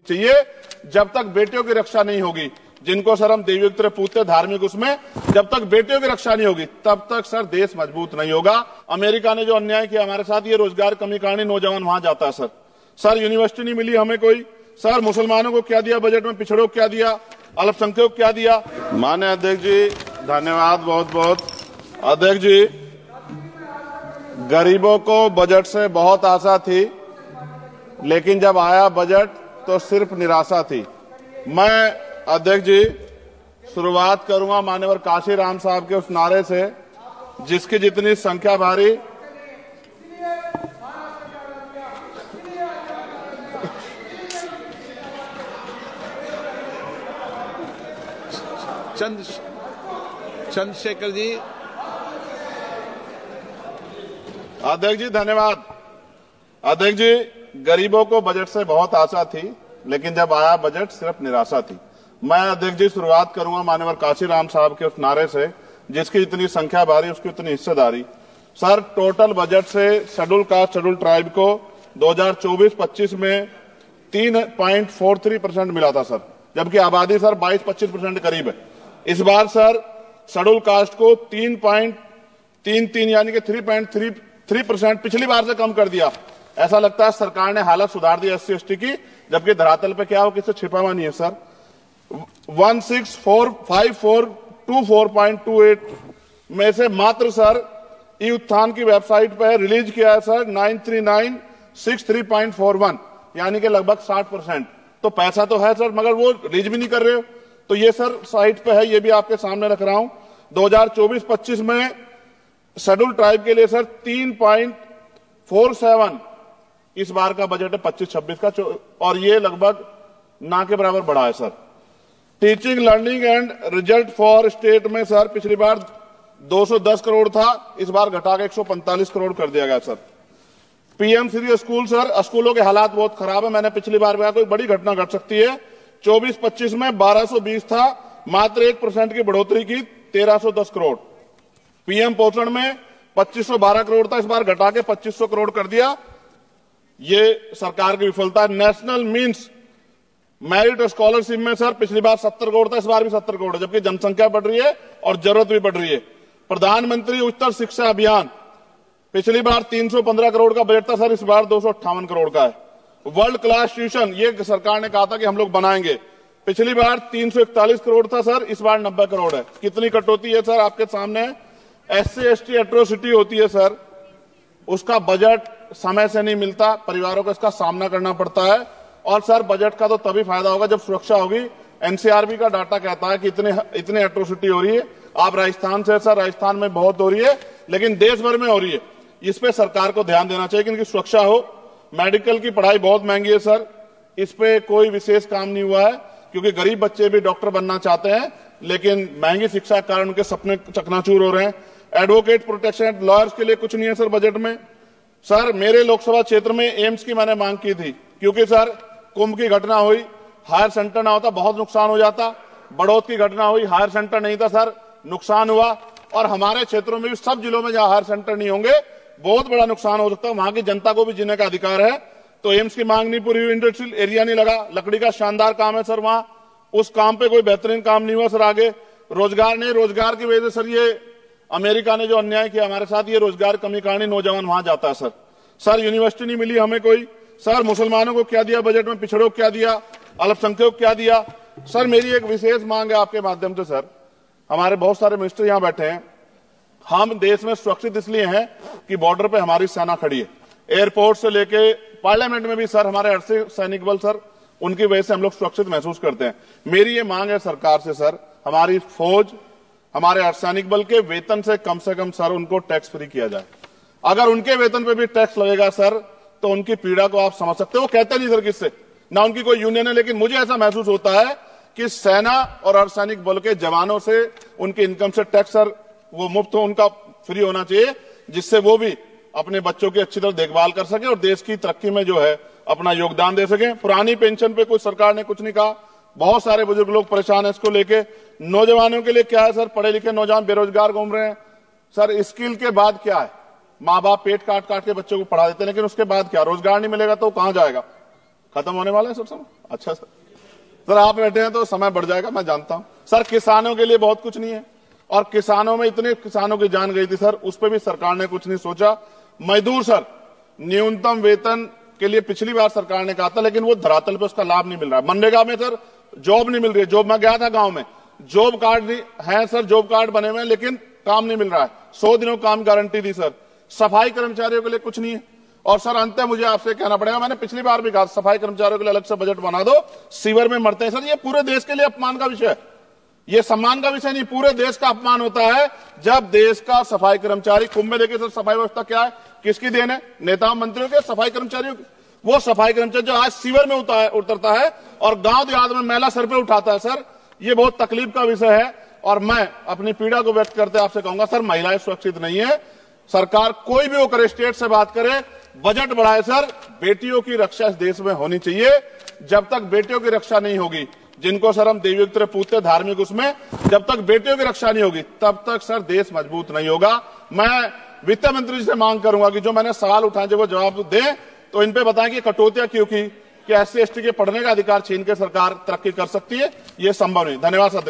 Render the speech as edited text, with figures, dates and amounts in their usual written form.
चाहिए जब तक बेटियों की रक्षा नहीं होगी। जिनको सर हम देवयुक्त पूछते धार्मिक उसमें, जब तक बेटियों की रक्षा नहीं होगी तब तक सर देश मजबूत नहीं होगा। अमेरिका ने जो अन्याय किया हमारे साथ, ये रोजगार कमी कारण नौजवान वहां जाता है सर यूनिवर्सिटी नहीं मिली हमें कोई। सर मुसलमानों को क्या दिया बजट में, पिछड़ों को क्या दिया, अल्पसंख्यकों को क्या दिया। माननीय अध्यक्ष जी धन्यवाद बहुत बहुत। अध्यक्ष जी, गरीबों को बजट से बहुत आशा थी, लेकिन जब आया बजट तो सिर्फ निराशा थी। मैं अध्यक्ष जी शुरुआत करूंगा मान्यवर काशीराम साहब के उस नारे से, जिसकी जितनी संख्या भारी चंद्रशेखर जी। अध्यक्ष जी धन्यवाद। अध्यक्ष जी, गरीबों को बजट से बहुत आशा थी, लेकिन जब आया बजट सिर्फ निराशा थी। मैं अध्यक्ष जी शुरुआत करूंगा माननीय काशीराम साहब के उस नारे से, जिसकी जितनी संख्या भारी उसकी उतनी हिस्सेदारी। सर टोटल बजट से शेड्यूल कास्ट शेड्यूल ट्राइब को 2024-25 में 3.43% मिला था सर, जबकि आबादी सर 22-25% करीब है। इस बार सर शेड्यूल कास्ट को 3.33 यानी कि 3.33% पिछली बार से कम कर दिया। ऐसा लगता है सरकार ने हालत सुधार दी SC ST की, जबकि धरातल पे क्या हो किसी छिपा हुआ नहीं है सर। 1645424.28 में से मात्र सर ई उत्थान की वेबसाइट पर रिलीज किया है सर 93963.41 यानी कि लगभग 60%। तो पैसा तो है सर, मगर वो रिलीज भी नहीं कर रहे हो। तो ये सर साइट पे है, ये भी आपके सामने रख रहा हूं। 2024-25 में शेड्यूल ट्राइब के लिए सर 3.47 इस बार का बजट है 25-26 का, और ये लगभग ना के बराबर बढ़ा है sir. Teaching learning and result for state में सर पिछली बार 210 करोड़ था, इस बार घटा के 145 करोड़ कर दिया गया sir. PM Shri school sir, स्कूलों के हालात बहुत खराब है। मैंने पिछली बार कहा कोई बड़ी घटना घट सकती है। 24-25 में 1220 था, मात्र 1% की बढ़ोतरी की 1310 करोड़। PM पोषण में 2512 करोड़ था, इस बार घटा के 2500 करोड़ कर दिया। ये सरकार की विफलता। नेशनल मीन्स मेरिट स्कॉलरशिप में सर पिछली बार 70 करोड़ था, इस बार भी 70 करोड़ है, जबकि जनसंख्या बढ़ रही है और जरूरत भी बढ़ रही है। प्रधानमंत्री उच्चतर शिक्षा अभियान पिछली बार 315 करोड़ का बजट था सर, इस बार 258 करोड़ का है। वर्ल्ड क्लास ट्यूशन ये सरकार ने कहा था कि हम लोग बनाएंगे, पिछली बार 341 करोड़ था सर, इस बार 90 करोड़ है। कितनी कटौती है सर आपके सामने। SC ST एट्रोसिटी होती है सर, उसका बजट समय से नहीं मिलता, परिवारों को इसका सामना करना पड़ता है। और सर बजट का तो तभी फायदा होगा जब सुरक्षा होगी। NCRB का डाटा कहता है कि इतने एट्रोसिटी हो रही है। आप राजस्थान से सर, राजस्थान में बहुत हो रही है, लेकिन देश भर में हो रही है। इस पे सरकार को ध्यान देना चाहिए कि इनकी सुरक्षा हो। मेडिकल की पढ़ाई बहुत महंगी है सर, इस पे कोई विशेष काम नहीं हुआ है, क्योंकि गरीब बच्चे भी डॉक्टर बनना चाहते हैं, लेकिन महंगी शिक्षा के कारण उनके सपने चकनाचूर हो रहे हैं। एडवोकेट प्रोटेक्शन लॉयर्स के लिए कुछ नहीं है सर बजट में। सर मेरे लोकसभा क्षेत्र में एम्स की मैंने मांग की थी, क्योंकि सर कुंभ की घटना हुई, हायर सेंटर ना होता बहुत नुकसान हो जाता। बड़ौद की घटना हुई, हायर सेंटर नहीं था सर, नुकसान हुआ। और हमारे क्षेत्रों में भी सब जिलों में जहां हायर सेंटर नहीं होंगे बहुत बड़ा नुकसान हो सकता है। वहां की जनता को भी जीने का अधिकार है। तो एम्स की मांग नहीं पूरी हुई, इंडस्ट्रियल एरिया नहीं लगा। लकड़ी का शानदार काम है सर वहां, उस काम पे कोई बेहतरीन काम नहीं हुआ सर। आगे रोजगार नहीं, रोजगार की वजह से सर ये अमेरिका ने जो अन्याय किया हमारे साथ, ये रोजगार कमी कारण नौजवान वहां जाता है सर यूनिवर्सिटी नहीं मिली हमें कोई। सर मुसलमानों को क्या दिया बजट में, पिछड़ों को क्या दिया, अल्पसंख्यकों को क्या दिया। सर मेरी एक विशेष मांग है आपके माध्यम से सर, हमारे बहुत सारे मिनिस्टर यहां बैठे हैं। हम देश में सुरक्षित इसलिए हैं कि बॉर्डर पे हमारी सेना खड़ी है। एयरपोर्ट से लेके पार्लियामेंट में भी सर हमारे अर्धसैनिक बल सर, उनकी वजह से हम लोग सुरक्षित महसूस करते हैं। मेरी ये मांग है सरकार से सर, हमारी फौज, हमारे अर्धसैनिक बल के वेतन से कम सर उनको टैक्स फ्री किया जाए। अगर उनके वेतन पे भी टैक्स लगेगा सर, तो उनकी पीड़ा को आप समझ सकते हो। वो कहते नहीं सर किससे, ना उनकी कोई यूनियन है, लेकिन मुझे ऐसा महसूस होता है कि सेना और अर्धसैनिक बल के जवानों से उनकी इनकम से टैक्स सर वो मुफ्त हो, उनका फ्री होना चाहिए, जिससे वो भी अपने बच्चों की अच्छी तरह देखभाल कर सके और देश की तरक्की में जो है अपना योगदान दे सके। पुरानी पेंशन पे कुछ सरकार ने कुछ नहीं कहा, बहुत सारे बुजुर्ग लोग परेशान है इसको लेके। नौजवानों के लिए क्या है सर, पढ़े लिखे नौजवान बेरोजगार घूम रहे हैं सर। स्किल के बाद क्या है, माँ बाप पेट काट काट के बच्चों को पढ़ा देते हैं, लेकिन उसके बाद क्या, रोजगार नहीं मिलेगा तो कहां जाएगा। खत्म होने वाला है सर समय? अच्छा सर आप बैठे हैं तो समय बढ़ जाएगा, मैं जानता हूं सर। किसानों के लिए बहुत कुछ नहीं है, और किसानों में इतने किसानों की जान गई थी सर, उस पर भी सरकार ने कुछ नहीं सोचा। मजदूर सर, न्यूनतम वेतन के लिए पिछली बार सरकार ने कहा था, लेकिन वो धरातल पे उसका लाभ नहीं मिल रहा है। मनरेगा में सर जॉब नहीं मिल रही है। जॉब, मैं गया था गांव में, जॉब कार्ड है सर, जॉब कार्ड बने हुए हैं, लेकिन काम नहीं मिल रहा है। 100 दिनों काम गारंटी दी सर। सफाई कर्मचारियों के लिए कुछ नहीं है। और सर अंत में मुझे आपसे कहना पड़ेगा, मैंने पिछली बार भी कहा सफाई कर्मचारियों के लिए अलग से बजट बना दो, सीवर में मरते हैं सर। ये पूरे देश के लिए अपमान का विषय है, ये सम्मान का विषय नहीं, पूरे देश का अपमान होता है जब देश का सफाई कर्मचारी, कुंभ में देखिए सर सफाई व्यवस्था क्या है, किसकी देन है? नेताओं मंत्रियों के, सफाई कर्मचारियों की। वो सफाई कर्मचारी जो आज सीवर में उतरता है और गांव देहात में मैला सर पे उठाता है सर, ये बहुत तकलीफ का विषय है। और मैं अपनी पीड़ा को व्यक्त करते आपसे कहूंगा सर, महिलाएं सुरक्षित नहीं है। सरकार कोई भी वो करे, स्टेट से बात करे, बजट बढ़ाए सर। बेटियों की रक्षा इस देश में होनी चाहिए। जब तक बेटियों की रक्षा नहीं होगी, जिनको सर हम देवयुक्त पूछते धार्मिक, उसमें जब तक बेटियों की रक्षा नहीं होगी तब तक सर देश मजबूत नहीं होगा। मैं वित्त मंत्री जी से मांग करूंगा कि जो मैंने सवाल उठाए जब वो जवाब दें तो इन पे बताएं कि कटौतियां क्यों की, कि SC ST के पढ़ने का अधिकार छीन के सरकार तरक्की कर सकती है, ये संभव नहीं। धन्यवाद सर।